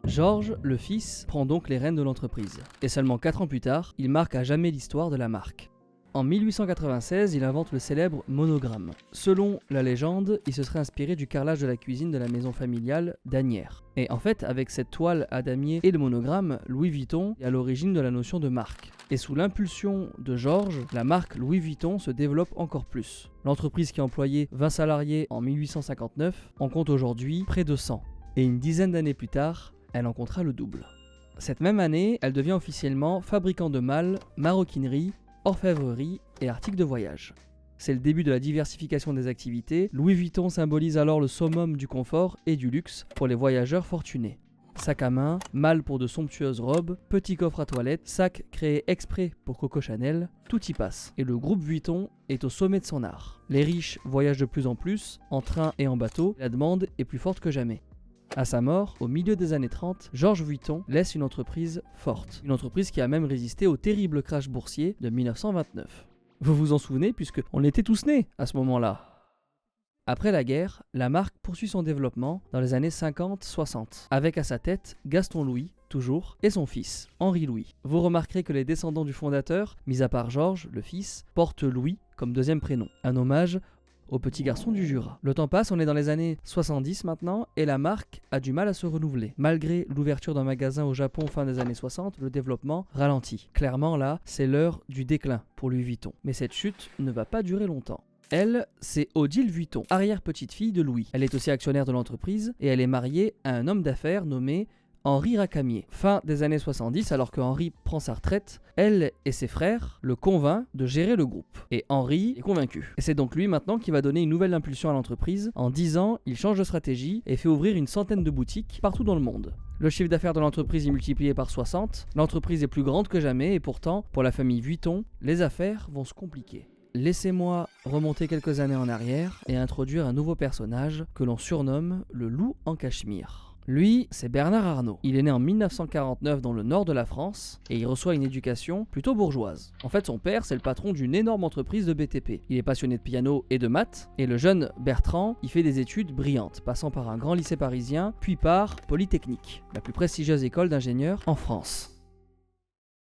Georges, le fils, prend donc les rênes de l'entreprise. Et seulement 4 ans plus tard, il marque à jamais l'histoire de la marque. En 1896, il invente le célèbre monogramme. Selon la légende, il se serait inspiré du carrelage de la cuisine de la maison familiale d'Asnières. Et en fait, avec cette toile à damier et le monogramme, Louis Vuitton est à l'origine de la notion de marque. Et sous l'impulsion de Georges, la marque Louis Vuitton se développe encore plus. L'entreprise qui employait 20 salariés en 1859 en compte aujourd'hui près de 100. Et une dizaine d'années plus tard, elle en comptera le double. Cette même année, elle devient officiellement fabricant de malles, maroquinerie, orfèvrerie et articles de voyage. C'est le début de la diversification des activités. Louis Vuitton symbolise alors le summum du confort et du luxe pour les voyageurs fortunés. Sac à main, malles pour de somptueuses robes, petits coffres à toilette, sacs créés exprès pour Coco Chanel, tout y passe. Et le groupe Vuitton est au sommet de son art. Les riches voyagent de plus en plus, en train et en bateau, la demande est plus forte que jamais. À sa mort, au milieu des années 30, Georges Vuitton laisse une entreprise forte. Une entreprise qui a même résisté au terrible crash boursier de 1929. Vous vous en souvenez puisque on était tous nés à ce moment-là. Après la guerre, la marque poursuit son développement dans les années 50-60, avec à sa tête Gaston Louis, toujours, et son fils, Henri Louis. Vous remarquerez que les descendants du fondateur, mis à part Georges, le fils, portent Louis comme deuxième prénom, un hommage au petit garçon du Jura. Le temps passe, on est dans les années 70 maintenant, et la marque a du mal à se renouveler. Malgré l'ouverture d'un magasin au Japon fin des années 60, le développement ralentit. Clairement là, c'est l'heure du déclin pour Louis Vuitton. Mais cette chute ne va pas durer longtemps. Elle, c'est Odile Vuitton, arrière-petite-fille de Louis. Elle est aussi actionnaire de l'entreprise et elle est mariée à un homme d'affaires nommé Henri Racamier. Fin des années 70, alors que Henri prend sa retraite, elle et ses frères le convainquent de gérer le groupe. Et Henri est convaincu. Et c'est donc lui maintenant qui va donner une nouvelle impulsion à l'entreprise. En 10 ans, il change de stratégie et fait ouvrir une centaine de boutiques partout dans le monde. Le chiffre d'affaires de l'entreprise est multiplié par 60. L'entreprise est plus grande que jamais et pourtant, pour la famille Vuitton, les affaires vont se compliquer. Laissez-moi remonter quelques années en arrière et introduire un nouveau personnage que l'on surnomme le loup en cachemire. Lui, c'est Bernard Arnault. Il est né en 1949 dans le nord de la France et il reçoit une éducation plutôt bourgeoise. En fait, son père, c'est le patron d'une énorme entreprise de BTP. Il est passionné de piano et de maths et le jeune Bertrand, il fait des études brillantes, passant par un grand lycée parisien, puis par Polytechnique, la plus prestigieuse école d'ingénieurs en France.